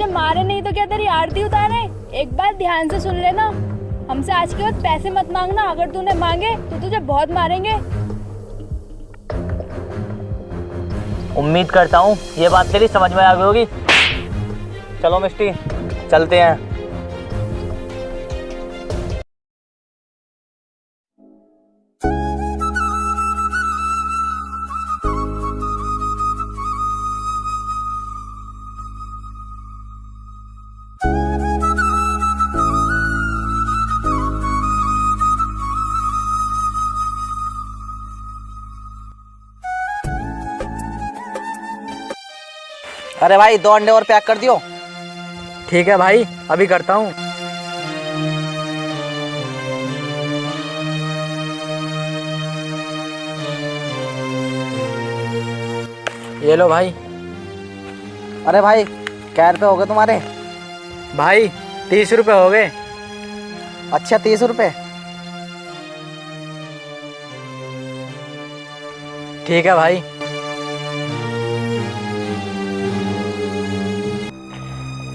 तुझे मारे नहीं तो क्या तेरी आरती उतारे? एक बात ध्यान से सुन लेना, हमसे आज के बाद पैसे मत मांगना। अगर तूने मांगे तो तुझे बहुत मारेंगे। उम्मीद करता हूँ ये बात तेरी समझ में आ गई होगी। चलो मिस्टी, चलते हैं। अरे भाई 2 अंडे और पैक कर दियो। ठीक है भाई, अभी करता हूँ। ये लो भाई। अरे भाई क्या रुपये हो गए तुम्हारे? भाई 30 रुपये हो गए। अच्छा 30 रुपये। ठीक है भाई।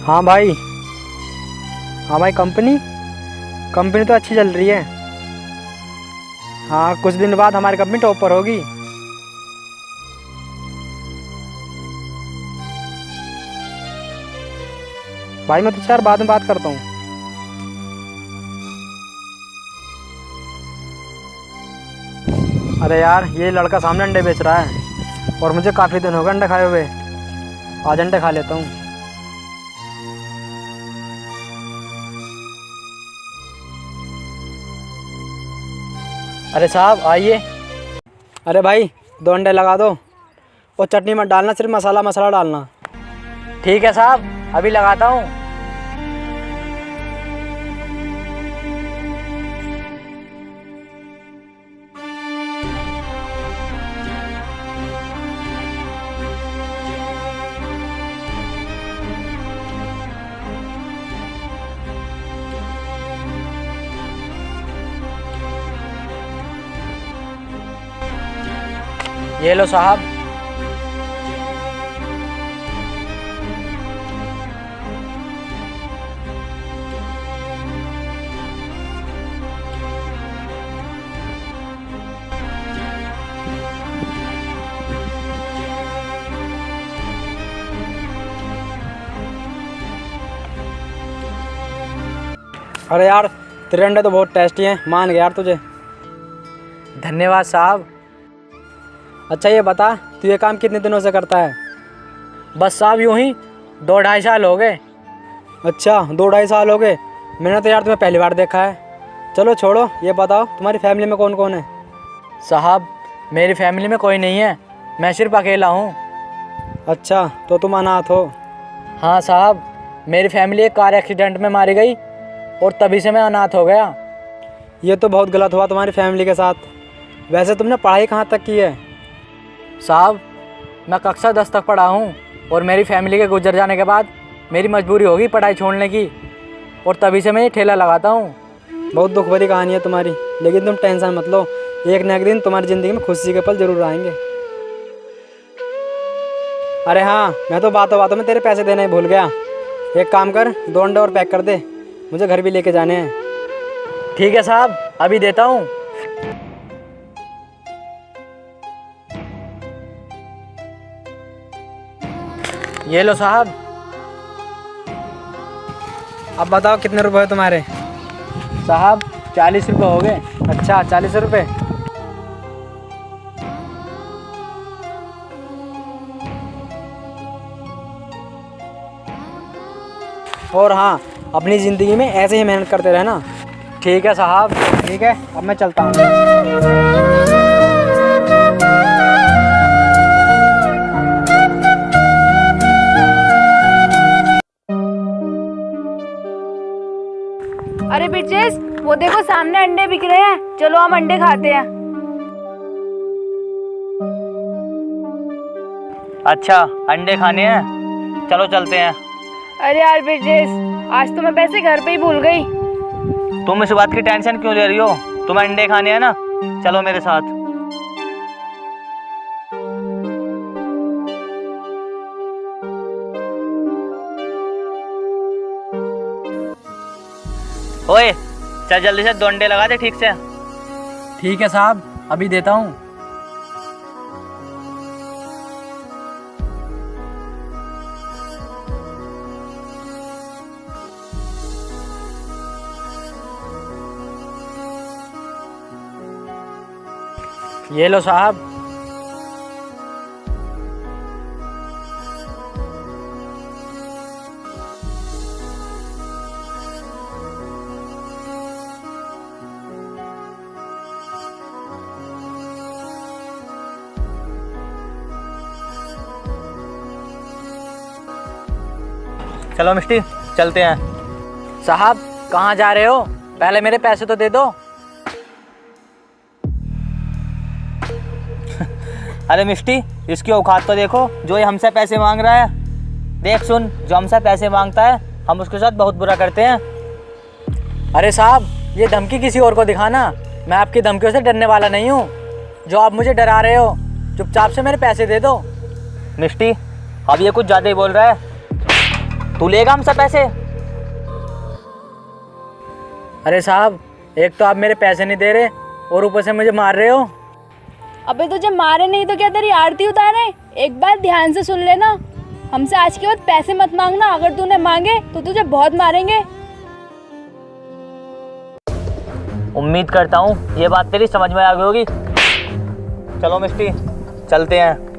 हाँ भाई, हाँ भाई, कंपनी तो अच्छी चल रही है। हाँ, कुछ दिन बाद हमारी कंपनी टॉप पर होगी। भाई मैं तुझसे यार बाद में बात करता हूँ। अरे यार, ये लड़का सामने अंडे बेच रहा है और मुझे काफ़ी दिन हो गए अंडे खाए हुए। आज अंडे खा लेता हूँ। अरे साहब आइए। अरे भाई 2 अंडे लगा दो और चटनी मत डालना, सिर्फ मसाला डालना। ठीक है साहब, अभी लगाता हूँ। ये लो साहब। अरे यार, तेरे अंडे तो बहुत टेस्टी हैं, मान गया यार तुझे। धन्यवाद साहब। अच्छा ये बता, तू ये काम कितने दिनों से करता है? बस साहब यूं ही 2-2.5 साल हो गए। अच्छा 2-2.5 साल हो गए? मैंने तो यार तुम्हें पहली बार देखा है। चलो छोड़ो, ये बताओ तुम्हारी फैमिली में कौन कौन है? साहब मेरी फैमिली में कोई नहीं है, मैं सिर्फ अकेला हूँ। अच्छा तो तुम अनाथ हो? हाँ साहब, मेरी फैमिली एक कार एक्सीडेंट में मारी गई और तभी से मैं अनाथ हो गया। ये तो बहुत गलत हुआ तुम्हारी फैमिली के साथ। वैसे तुमने पढ़ाई कहाँ तक की है? साहब मैं कक्षा 10 तक पढ़ा हूँ और मेरी फैमिली के गुजर जाने के बाद मेरी मजबूरी होगी पढ़ाई छोड़ने की, और तभी से मैं ये ठेला लगाता हूँ। बहुत दुख भरी कहानी है तुम्हारी, लेकिन तुम टेंशन मत लो, एक न एक दिन तुम्हारी ज़िंदगी में खुशी के पल जरूर आएंगे। अरे हाँ, मैं तो बातों में तेरे पैसे देने ही भूल गया। एक काम कर, 2 अंडे और पैक कर दे, मुझे घर भी लेके जाने हैं। ठीक है साहब, अभी देता हूँ। ये लो साहब। अब बताओ कितने रुपए है तुम्हारे? साहब 40 रुपये हो गए। अच्छा 40 रुपये। और हाँ, अपनी ज़िंदगी में ऐसे ही मेहनत करते रहना। ठीक है साहब। ठीक है, अब मैं चलता हूँ। अरे ब्रिजेश, वो देखो सामने अंडे बिक रहे हैं, चलो हम अंडे खाते हैं। अच्छा अंडे खाने हैं, चलो चलते हैं। अरे यार ब्रिजेश, आज तो मैं पैसे घर पे ही भूल गई। तुम इस बात की टेंशन क्यों ले रही हो? तुम्हें अंडे खाने हैं ना, चलो मेरे साथ। ओए चल जल्दी से 2 अंडे लगा दे ठीक से। ठीक है साहब, अभी देता हूँ। ये लो साहब। चलो मिष्टी चलते हैं। साहब कहाँ जा रहे हो? पहले मेरे पैसे तो दे दो। अरे मिष्टी, इसकी औकात तो देखो, जो ये हमसे पैसे मांग रहा है। देख सुन, जो हमसे पैसे मांगता है हम उसके साथ बहुत बुरा करते हैं। अरे साहब, ये धमकी किसी और को दिखाना, मैं आपकी धमकियों से डरने वाला नहीं हूँ। जो आप मुझे डरा रहे हो, चुपचाप से मेरे पैसे दे दो। मिष्टी अब ये कुछ ज़्यादा ही बोल रहा है। तू लेगा हमसे पैसे? अरे साहब, एक तो आप मेरे पैसे नहीं दे रहे और ऊपर से मुझे मार रहे हो। अबे तुझे मारे नहीं तो क्या तेरी आरती उतारे? एक बात ध्यान से सुन लेना, हमसे आज के बाद पैसे मत मांगना। अगर तूने मांगे तो तुझे बहुत मारेंगे। उम्मीद करता हूँ ये बात तेरी समझ में आ गई होगी। चलो मिष्टी चलते हैं।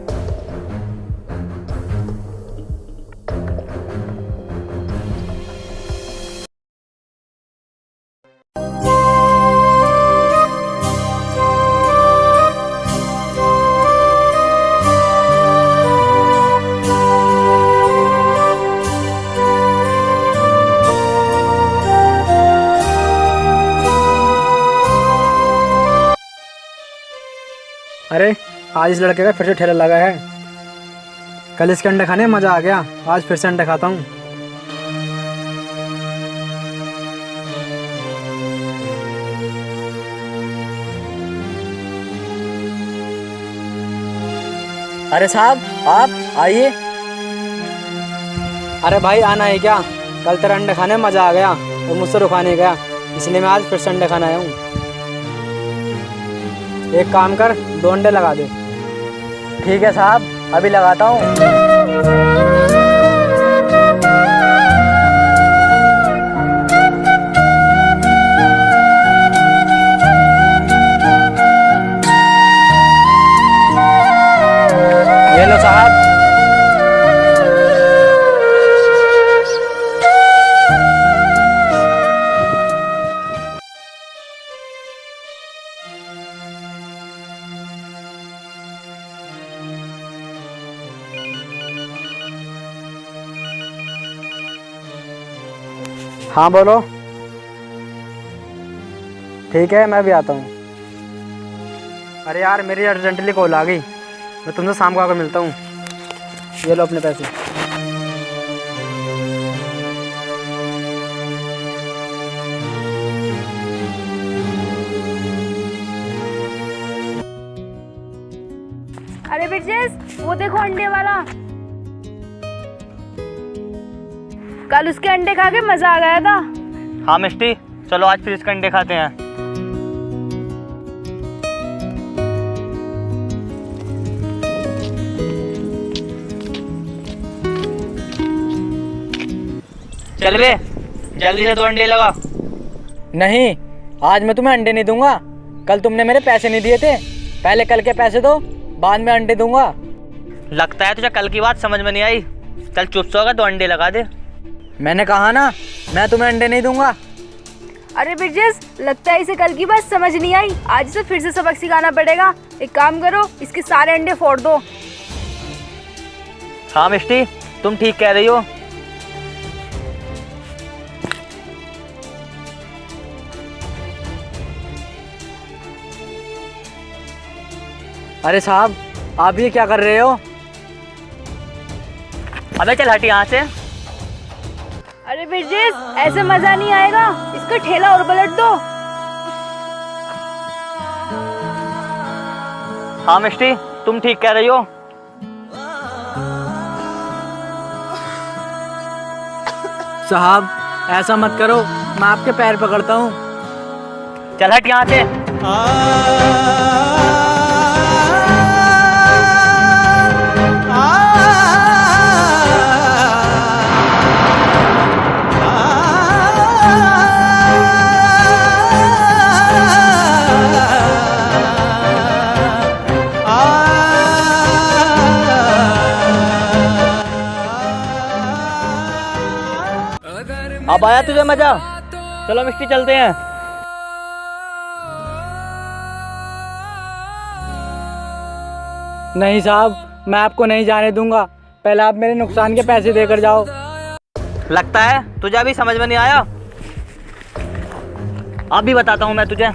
अरे आज इस लड़के का फिर से ठेला लगा है। कल इसके अंडे खाने में मज़ा आ गया, आज फिर से अंडे खाता हूँ। अरे साहब आप आइए। अरे भाई आना है क्या? कल तेरा अंडे खाने में मज़ा आ गया और मुझसे रुका नहीं गया, इसलिए मैं आज फिर से अंडे खाने आया हूँ। एक काम कर, 2 अंडे लगा दे। ठीक है साहब, अभी लगाता हूँ। ये लो साहब। हाँ बोलो। ठीक है, मैं भी आता हूँ। अरे यार, मेरी अर्जेंटली कॉल आ गई, मैं तुमसे शाम को आकर मिलता हूँ। ये लो अपने पैसे। अरे बिरजेश, वो देखो अंडे वाला। कल उसके अंडे खा के मजा आ गया था। हाँ मिष्टी, चलो आज फिर इसके अंडे खाते हैं। चल बे, जल्दी से 2 अंडे लगा। नहीं, आज मैं तुम्हें अंडे नहीं दूंगा। कल तुमने मेरे पैसे नहीं दिए थे, पहले कल के पैसे दो, बाद में अंडे दूंगा। लगता है तुझे कल की बात समझ में नहीं आई। चल चुप से होगा, 2 अंडे लगा दे। मैंने कहा ना, मैं तुम्हें अंडे नहीं दूंगा। अरे बिरजेश, लगता है इसे कल की बात समझ नहीं आई। आज इसे फिर से सबक सिखाना पड़ेगा। एक काम करो, इसके सारे अंडे फोड़ दो। हाँ मिष्टी, तुम ठीक कह रही हो। अरे साहब, आप ये क्या कर रहे हो? अबे चल हट यहाँ से। अरे बिरजेश, ऐसे मजा नहीं आएगा, इसका ठेला और पलट दो। हाँ मिष्टी, तुम ठीक कह रही हो। साहब, ऐसा मत करो, मैं आपके पैर पकड़ता हूँ। चल हट यहाँ से। अब आया तुझे मजा? चलो मिस्टी चलते हैं। नहीं साहब, मैं आपको नहीं जाने दूंगा। पहले आप मेरे नुकसान के पैसे देकर जाओ। लगता है तुझे अभी समझ में नहीं आया। अब भी बताता हूँ मैं तुझे।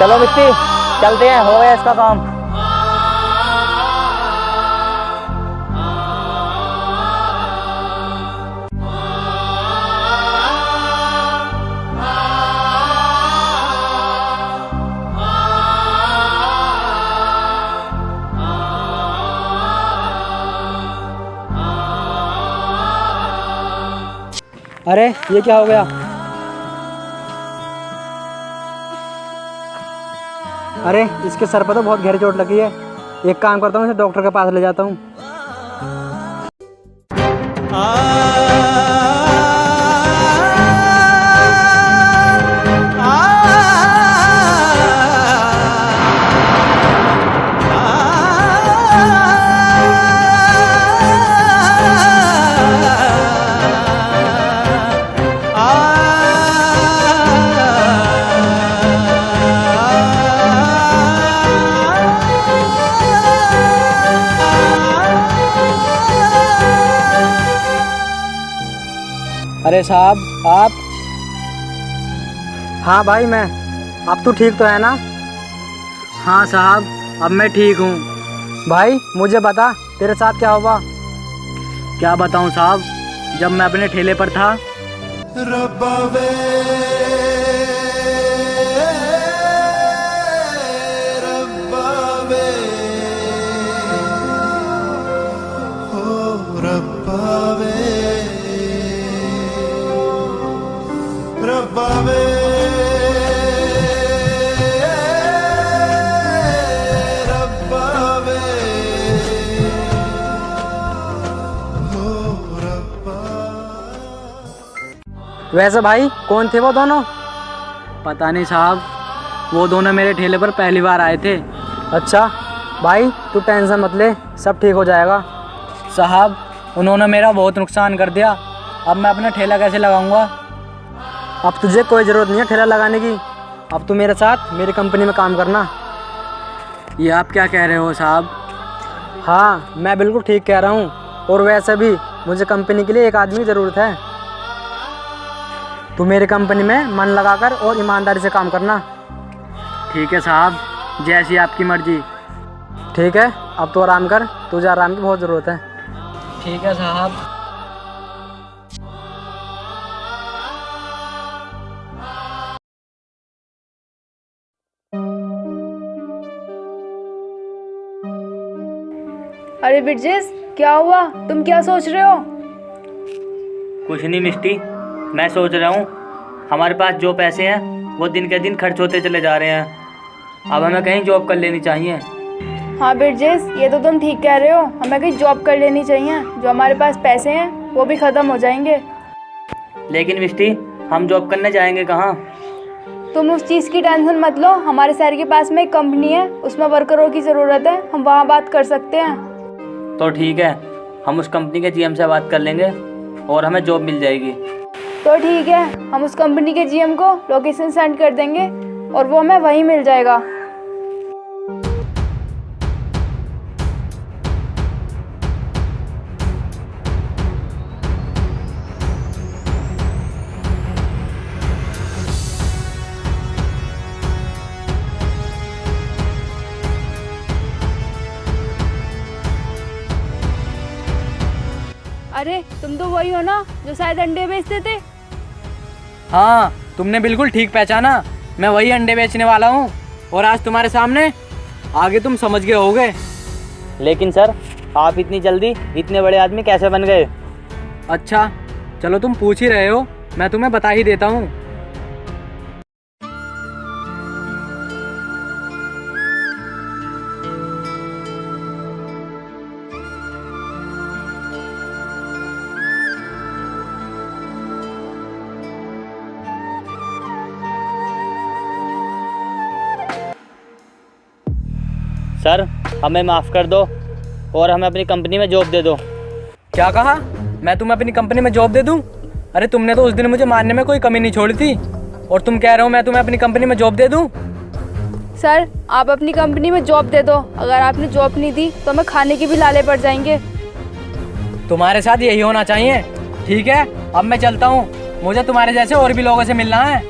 चलो मिस्टी चलते हैं, हो गया इसका काम। अरे ये क्या हो गया? अरे इसके सर पर तो बहुत गहरी चोट लगी है। एक काम करता हूँ, इसे डॉक्टर के पास ले जाता हूँ। अरे साहब आप? हाँ भाई मैं। अब तू ठीक तो है ना? हाँ साहब, अब मैं ठीक हूँ। भाई मुझे बता, तेरे साथ क्या हुआ? क्या बताऊँ साहब, जब मैं अपने ठेले पर था। रब्बा वे रब्बा वे ओ रब्बा वे रब्बा वे रब्बा वे ओ रब्बा। वैसे भाई कौन थे वो दोनों? पता नहीं साहब, वो दोनों मेरे ठेले पर पहली बार आए थे। अच्छा भाई तू टेंशन मत ले, सब ठीक हो जाएगा। साहब उन्होंने मेरा बहुत नुकसान कर दिया, अब मैं अपना ठेला कैसे लगाऊंगा? अब तुझे कोई ज़रूरत नहीं है ठेला लगाने की। अब तू मेरे साथ मेरी कंपनी में काम करना। ये आप क्या कह रहे हो साहब? हाँ मैं बिल्कुल ठीक कह रहा हूँ, और वैसे भी मुझे कंपनी के लिए एक आदमी की ज़रूरत है। तू मेरी कंपनी में मन लगाकर और ईमानदारी से काम करना। ठीक है साहब, जैसी आपकी मर्जी। ठीक है अब तो आराम कर, तुझे आराम की बहुत ज़रूरत है। ठीक है साहब। अरे ब्रिजेश, क्या हुआ? तुम क्या सोच रहे हो? कुछ नहीं मिस्टी, मैं सोच रहा हूँ हमारे पास जो पैसे हैं वो दिन के दिन खर्च होते चले जा रहे हैं। अब हमें कहीं जॉब कर लेनी चाहिए। हाँ ब्रिजेश, ये तो तुम ठीक कह रहे हो, हमें कहीं जॉब कर लेनी चाहिए। जो हमारे पास पैसे हैं वो भी ख़त्म हो जाएंगे। लेकिन मिस्टी हम जॉब करने जाएंगे कहाँ? तुम उस चीज़ की टेंशन मत लो, हमारे शहर के पास में एक कंपनी है, उसमें वर्करों की ज़रूरत है, हम वहाँ बात कर सकते हैं। तो ठीक है, हम उस कंपनी के जीएम से बात कर लेंगे और हमें जॉब मिल जाएगी। तो ठीक है, हम उस कंपनी के जीएम को लोकेशन सेंड कर देंगे और वो हमें वहीं मिल जाएगा। अरे तुम तो वही हो ना जो शायद अंडे बेचते थे? हाँ तुमने बिल्कुल ठीक पहचाना, मैं वही अंडे बेचने वाला हूँ और आज तुम्हारे सामने, आगे तुम समझ गए होगे। लेकिन सर, आप इतनी जल्दी इतने बड़े आदमी कैसे बन गए? अच्छा चलो, तुम पूछ ही रहे हो, मैं तुम्हें बता ही देता हूँ। सर, हमें माफ़ कर दो और हमें अपनी कंपनी में जॉब दे दो। क्या कहा? मैं तुम्हें अपनी कंपनी में जॉब दे दूँ? अरे तुमने तो उस दिन मुझे मारने में कोई कमी नहीं छोड़ी थी, और तुम कह रहे हो मैं तुम्हें अपनी कंपनी में जॉब दे दूँ? सर, आप अपनी कंपनी में जॉब दे दो। अगर आपने जॉब नहीं दी तो हमें खाने के भी लाले पड़ जाएंगे। तुम्हारे साथ यही होना चाहिए। ठीक है, अब मैं चलता हूँ, मुझे तुम्हारे जैसे और भी लोगों से मिलना है।